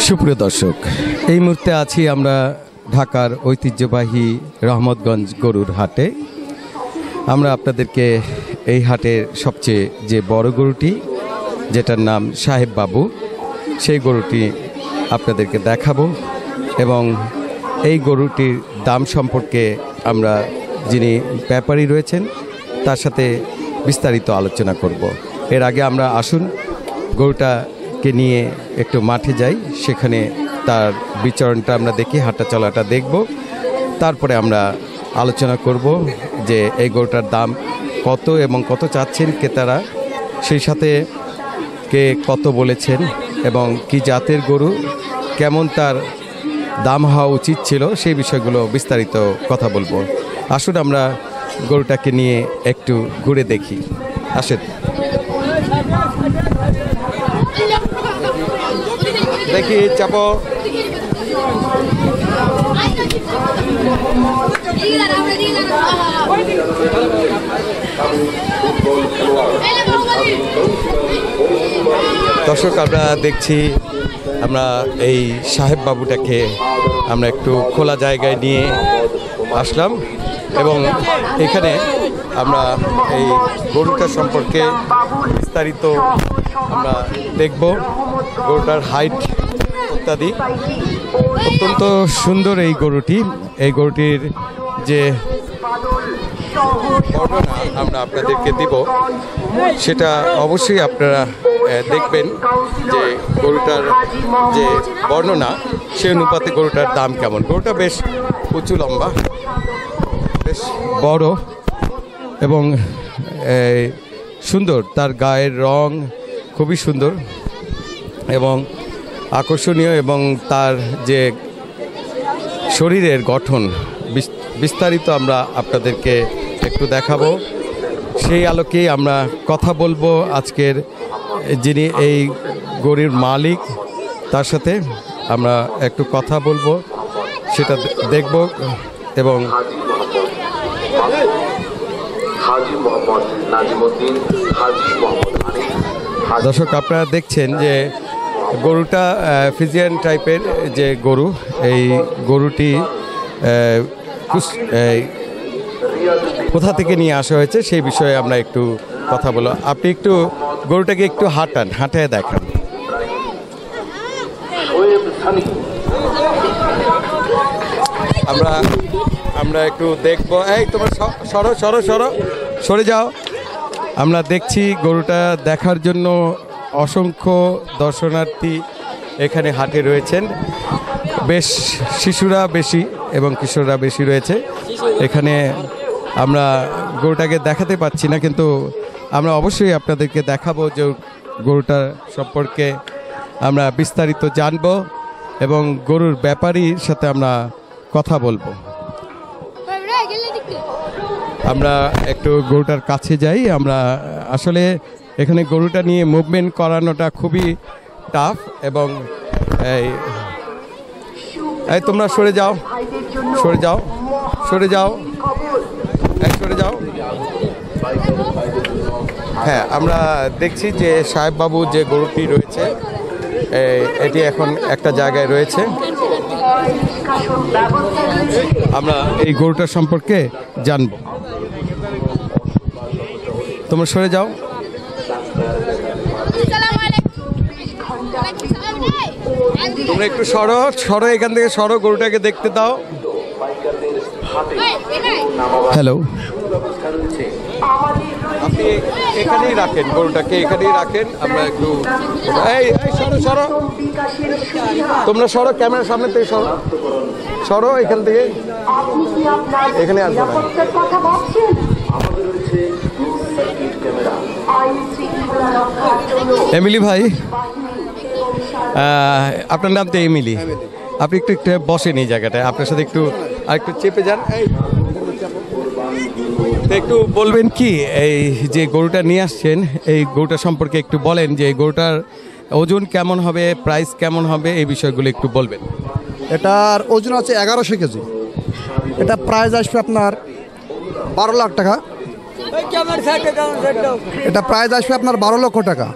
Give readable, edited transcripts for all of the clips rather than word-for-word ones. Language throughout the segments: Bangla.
সুপ্রিয় দর্শক, এই মুহূর্তে আছি আমরা ঢাকার ঐতিহ্যবাহী রহমতগঞ্জ গরুর হাটে। আমরা আপনাদেরকে এই হাটের সবচেয়ে যে বড় গরুটি, যেটার নাম সাহেব বাবু, সেই গরুটি আপনাদেরকে দেখাবো এবং এই গরুটির দাম সম্পর্কে আমরা যিনি ব্যাপারী রয়েছেন তার সাথে বিস্তারিত আলোচনা করব। এর আগে আমরা আসুন গরুটাকে নিয়ে একটু মাঠে যাই, সেখানে তার বিচরণটা আমরা দেখি, হাঁটা চলাটা দেখব, তারপরে আমরা আলোচনা করব যে এই গরুটার দাম কত এবং কত চাচ্ছেন ক্রেতারা, সেই সাথে কে কত বলেছেন এবং কি জাতের গরু, কেমন তার দাম হওয়া উচিত ছিল, সেই বিষয়গুলো বিস্তারিত কথা বলবো। আসুন আমরা গরুটাকে নিয়ে একটু ঘুরে দেখি, আসেন। দেখি চাপো। দর্শক, আমরা দেখছি আমরা এই সাহেব বাবুটাকে আমরা একটু খোলা জায়গায় নিয়ে আসলাম এবং এখানে আমরা এই গরুটা সম্পর্কে বিস্তারিত আমরা দেখব, গরুটার হাইট ইত্যাদি। অত্যন্ত সুন্দর এই গরুটি। এই গরুটির যে বর্ণনা আমরা আপনাদেরকে দিব, সেটা অবশ্যই আপনারা দেখবেন যে গরুটার যে বর্ণনা, সে অনুপাতে গরুটার দাম কেমন। গরুটা বেশ উঁচু লম্বা, বেশ বড় এবং সুন্দর, তার গায়ের রং খুবই সুন্দর এবং আকর্ষণীয় এবং তার যে শরীরের গঠন বিস্তারিত আমরা আপনাদেরকে একটু দেখাবো। সেই আলোকেই আমরা কথা বলবো আজকের যিনি এই গরুর মালিক, তার সাথে আমরা একটু কথা বলবো, সেটা দেখব। এবং দর্শক, আপনারা দেখছেন যে গরুটা ফিজিয়ান টাইপের যে গরু, এই গরুটি কোথা থেকে নিয়ে আসা হয়েছে সেই বিষয়ে আমরা একটু কথা বলবো। আপনি একটু গরুটাকে একটু হাঁটায় দেখান। আমরা একটু দেখবো। এই তোমার সরে যাও। আমরা দেখছি গরুটা দেখার জন্য অসংখ্য দর্শনার্থী এখানে হাটে রয়েছেন। বেশ শিশুরা বেশি এবং কিশোররা বেশি রয়েছে এখানে। আমরা গরুটাকে দেখাতে পাচ্ছি না, কিন্তু আমরা অবশ্যই আপনাদেরকে দেখাবো যে গরুটার সম্পর্কে আমরা বিস্তারিত জানব এবং গরুর ব্যাপারীর সাথে আমরা কথা বলবো। আমরা একটু গরুটার কাছে যাই। আমরা আসলে এখানে গরুটা নিয়ে মুভমেন্ট করানোটা খুবই টাফ এবং এই তোমরা সরে যাও। হ্যাঁ, আমরা দেখছি যে সাহেব বাবু যে গরুটি রয়েছে, এটি এখন একটা জায়গায় রয়েছে। আমরা এই গরুটার সম্পর্কে জানব। তোমরা সরে যাও। তোমরা একটু সরো এখান থেকে, গরুটাকে দেখতে দাও। হ্যালো, আপনি এখানেই রাখেন, গরুটাকে এখানেই রাখেন। আমরা একটু সরো, তোমরা সরো, ক্যামেরার সামনে থেকে সরো এখান থেকে, এখানে আসবো না। এমিলি ভাই, আপনার নাম তো এমিলি, আপনি একটু বসেন এই জায়গাটায়, আপনার সাথে একটু চেপে যান। একটু বলবেন কি, এই যে গরুটা নিয়ে আসছেন, এই গরুটা সম্পর্কে একটু বলেন যে এই গরুটার ওজন কেমন হবে, প্রাইস কেমন হবে, এই বিষয়গুলো একটু বলবেন। এটার ওজন আছে 1100 কেজি। এটা প্রাইস আসবে আপনার 12 লাখ টাকা। এটা প্রাইস আসবে আপনার 12 লক্ষ টাকা।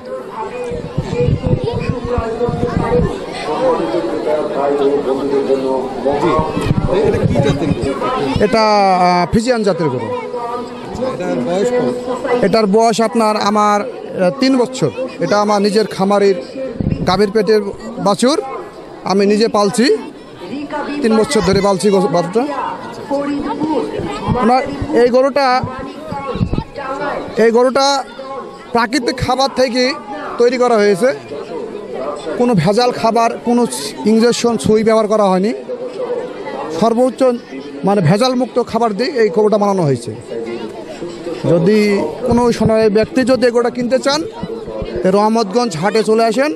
এটা ফিজিয়ান জাতের গরু। এটার বয়স আপনার আমার 3 বছর। এটা আমার নিজের খামারের গাভীর পেটের বাছুর, আমি নিজে পালছি, 3 বছর ধরে পালছি বাছুরটা। আপনার এই গরুটা প্রাকৃতিক খাবার থেকে তৈরি করা হয়েছে, কোনো ভেজাল খাবার, কোনো ইঞ্জেকশন সুই ব্যবহার করা হয়নি, সর্বোচ্চ মানে ভেজাল মুক্ত খাবার দিয়ে এই গরুটা বানানো হয়েছে। যদি কোনো সময় ব্যক্তি যদি এগুলোটা কিনতে চান, রহমতগঞ্জ হাটে চলে আসেন।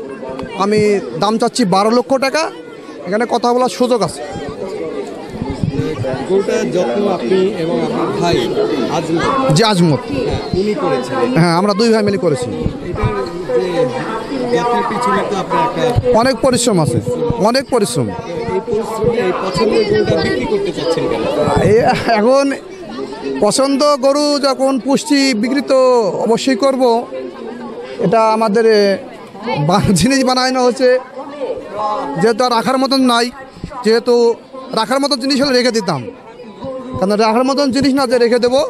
আমি দাম চাচ্ছি 12 লক্ষ টাকা, এখানে কথা বলার সুযোগ আছে। গরুটার যত্ন আপনি এবং আপনার ভাই যে আজমত, উনি করেছিলেন? হ্যাঁ, আমরা 2 ভাই মিলে করেছি। যত্নের পিছনে তো আপনার একটা অনেক পরিশ্রম আছে, অনেক পরিশ্রম। এই পরিশ্রমে এই পছন্দের গরুটা বিক্রি করতে চাচ্ছেন কেন? এখন পছন্দ গরু যখন পুষ্টি বিক্রি তো অবশ্যই করব। এটা আমাদের জিনিস বানানো হচ্ছে, যেহেতু আর রাখার মতন নাই, যেহেতু রাখার মতন জিনিস হলে রেখে দিতাম, কারণ রাখার মতন জিনিস না যে রেখে দেবো,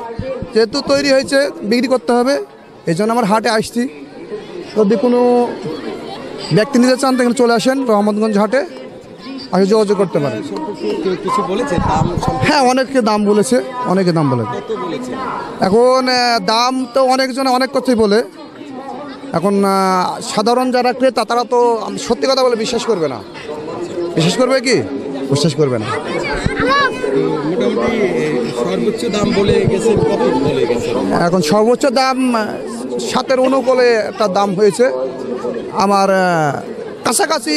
যেহেতু তৈরি হয়েছে বিক্রি করতে হবে, এই জন্য আমার হাটে আসছি। যদি কোনো ব্যক্তি নিতে চান তাহলে চলে আসেন রহমতগঞ্জ হাটে, আগে যোগাযোগ করতে পারেন। কিছু বলেছে দাম? হ্যাঁ, অনেকে দাম বলেছে, অনেকে দাম বলেছে। এখন দাম তো অনেকজনে অনেক কথাই বলে। এখন সাধারণ যারা ক্রেতা তারা তো সত্যি কথা বলে বিশ্বাস করবে না। বিশ্বাস করবে কি? বিশ্বাস করবে না। মোটামুটি সর্বোচ্চ দাম বলে গেছে, কত বলে গেছে? এখন সর্বোচ্চ দাম 7-এর অনুকূলে একটা দাম হয়েছে আমার। কাছাকাছি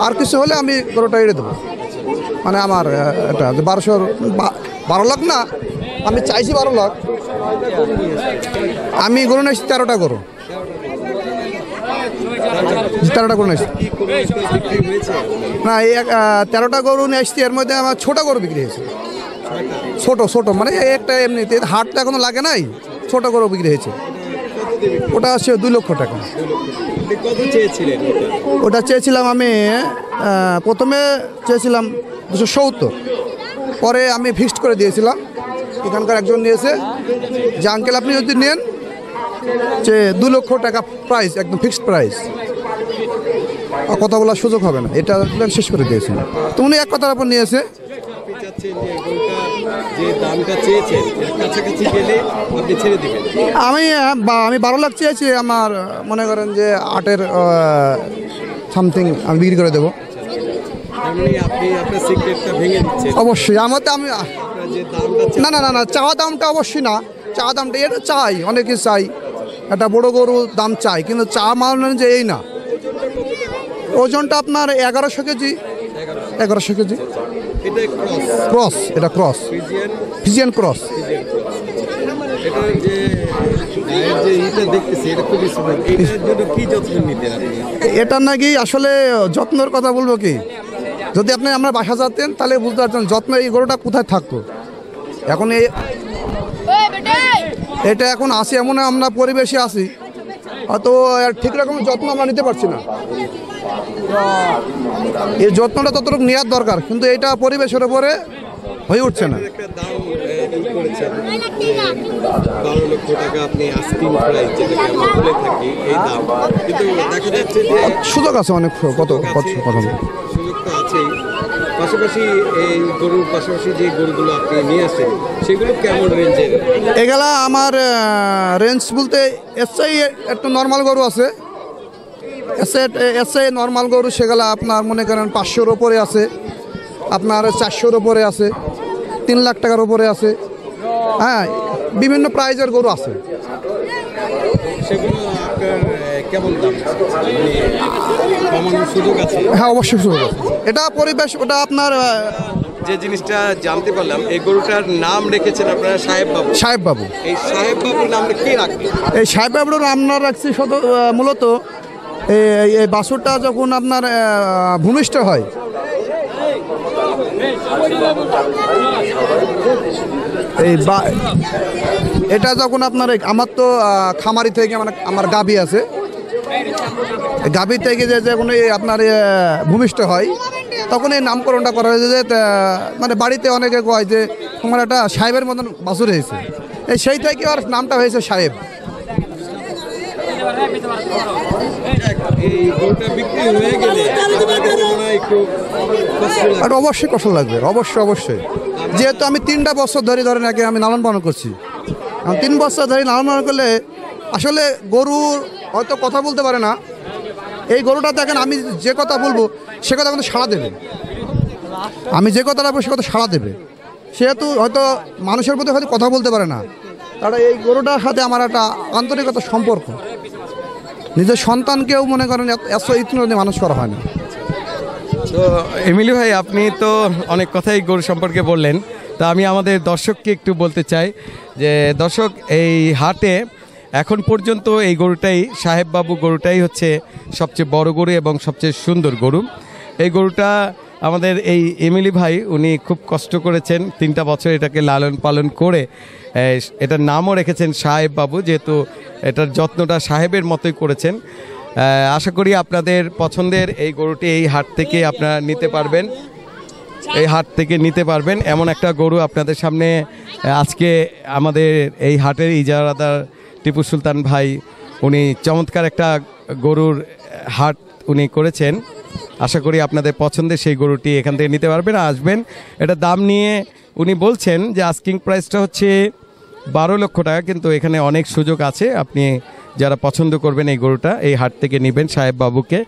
আর কিছু হলে আমি গরুটা এড়ে দেবো। মানে আমার এটা 12 লাখ না, আমি চাইছি 12 লাখ। আমি গরু নিয়েছি 13টা গরু, 13টা গরু নিয়েছি। না, এই 13টা গরু নিয়ে আসছি, এর মধ্যে আমার ছোটো গরু বিক্রি হয়েছে। ছোট মানে একটা এমনিতে হাট তো এখনো লাগে নাই, ছোট গরু বিক্রি হয়েছে। ওটা আছে 2 লক্ষ টাকা। ওটা চেয়েছিলাম আমি, প্রথমে চেয়েছিলাম 270, পরে আমি ফিক্সড করে দিয়েছিলাম। এখানকার একজন নিয়েছে যে আঙ্কেল আপনি যদি নেন যে 2 লক্ষ টাকা প্রাইস, একদম ফিক্সড প্রাইস, কথা বলার সুযোগ হবে না, এটা শেষ করে দিয়েছিলাম। তো উনি এক কথার উপর নিয়েছে। আমি 12 লাখ চেয়েছি। আমার মনে করেন যে 8-এর সামথিং আমি বিক্রি করে দেবো। অবশ্যই আমার তো আমি না চাওয়া দামটা অবশ্যই না, চাওয়া দামটা এটা চাই, অনেকে চাই, একটা বড় গরু দাম চাই, কিন্তু চা মানে যে এই না। ওজনটা আপনার 1100 কেজি। 1100 কেজি ক্রস, এটা ক্রস, ফিজিয়ান ক্রস। এটা নাকি আসলে যত্নের কথা বলবো কি, যদি আপনি আমরা বাসা যেতেন তাহলে বুঝতে পারতেন যত্ন এই গরুটা কোথায় থাকতো। এখন এটা এখন আসি এমন আমরা পরিবেশে আসি, হয়তো ঠিক রকম যত্ন আমরা নিতে পারছি না। এই যত্নটা ততটুকু নেওয়ার দরকার, কিন্তু এটা পরিবেশের উপরে হয়ে উঠছে না। সুযোগ আছে অনেক, কত পাশাপাশি এই গরুর পাশাপাশি যে গরুগুলো আপনি নিয়ে আসেন সেগুলো কেমন রেঞ্জের? এগুলা আমার রেঞ্জ বলতে এসআই একটা নর্মাল গরু আছে, এসআই নর্মাল গরু, সেগুলো আপনার মনে করেন 500-র ওপরে আছে, আপনার 400-র ওপরে আছে, 3 লাখ টাকার ওপরে আছে। হ্যাঁ, বিভিন্ন প্রাইজের গরু আছে। সেগুলো আপনার কেমন দাম? কমানোর সুযোগ আছে? হ্যাঁ, অবশ্যই সুযোগ আছে। এটা পরিবেশ, ওটা আপনার যে জিনিসটা জানতে পারলাম, এই গরুটার নাম রেখেছেন আপনারা সাহেব বাবু। সাহেব বাবু। এই সাহেব বাবুর নামটা কে রাখবেন? এই সাহেব বাবুর নাম রাখছি মূলত এই বাছুরটা যখন আপনার ভূমিষ্ঠ হয়, এটা যখন আপনার আমার তো খামারি থেকে আমার গাভী আছে, গাভী থেকে যে যখন এই আপনার ভূমিষ্ঠ হয় তখন এই নামকরণটা করা হয়েছে যে মানে বাড়িতে অনেকে কয় যে তোমার একটা সাহেবের মতন বাছুর হয়েছে, এই সেই থেকে আর নামটা হয়েছে সাহেব। আর অবশ্যই কষ্ট লাগবে, অবশ্যই অবশ্যই, যেহেতু আমি 3টা বছর ধরে ধরেন আগে আমি লালন পালন করছি। 3 বছর ধরে লালন পালন করলে আসলে গরুর হয়তো কথা বলতে পারে না, এই গরুটা দেখেন আমি যে কথা বলবো সে কথা কিন্তু সাড়া দেবে, আমি যে কথাটা বলবো সে কথা সাড়া দেবে। সেহেতু হয়তো মানুষের প্রতি হয়তো কথা বলতে পারে না, তারা এই গরুটার সাথে আমার একটা আন্তরিকতা সম্পর্ক। নিজের সন্তানকেও মনে করেন এত ইতনা মানুষ করা হয় না। তো এমিলি ভাই, আপনি তো অনেক কথাই গরু সম্পর্কে বললেন, তা আমি আমাদের দর্শককে একটু বলতে চাই যে দর্শক, এই হাটে এখন পর্যন্ত এই গরুটাই, সাহেব বাবু গরুটাই হচ্ছে সবচেয়ে বড় গরু এবং সবচেয়ে সুন্দর গরু। এই গরুটা আমাদের এই এমিলি ভাই উনি খুব কষ্ট করেছেন, 3টা বছর এটাকে লালন পালন করে এটার নামও রেখেছেন সাহেব বাবু, যেহেতু এটার যত্নটা সাহেবের মতোই করেছেন। আশা করি আপনাদের পছন্দের এই গরুটি এই হাট থেকে আপনারা নিতে পারবেন, এই হাট থেকে নিতে পারবেন। এমন একটা গরু আপনাদের সামনে আজকে আমাদের এই হাটের ইজারাদার টিপু সুলতান ভাই উনি চমৎকার একটা গরুর হাট উনি করেছেন। আশা করি আপনাদের পছন্দের সেই গরুটি এখান থেকে নিতে পারবেন, আসবেন। এটা দাম নিয়ে উনি বলছেন যে আস্কিং প্রাইসটা হচ্ছে 12 লক্ষ টাকা, কিন্তু এখানে অনেক সুযোগ আছে। আপনি যারা পছন্দ করবেন এই গরুটা এই হাট থেকে নেবেন, সাহেব বাবুকে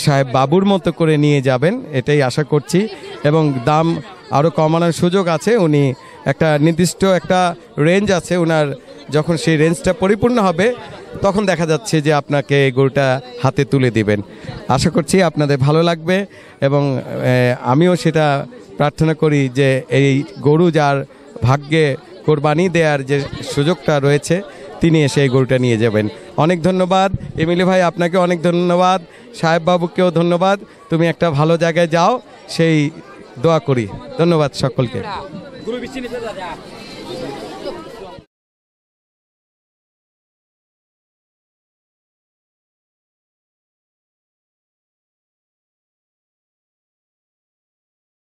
সাহেব বাবুর মতো করে নিয়ে যাবেন, এটাই আশা করছি। এবং দাম আরও কমানোর সুযোগ আছে, উনি একটা নির্দিষ্ট একটা রেঞ্জ আছে ওনার, যখন সেই রেঞ্জটা পরিপূর্ণ হবে তখন দেখা যাচ্ছে যে আপনাকে এই গরুটা হাতে তুলে দিবেন। আশা করছি আপনাদের ভালো লাগবে এবং আমিও সেটা প্রার্থনা করি যে এই গরু যার ভাগ্যে কোরবানি দেওয়ার যে সুযোগটা রয়েছে তিনি এসে এই গরুটা নিয়ে যাবেন। অনেক ধন্যবাদ এমিলি ভাই, আপনাকে অনেক ধন্যবাদ, সাহেব বাবুকেও ধন্যবাদ। তুমি একটা ভালো জায়গায় যাও সেই দোয়া করি। ধন্যবাদ সকলকে।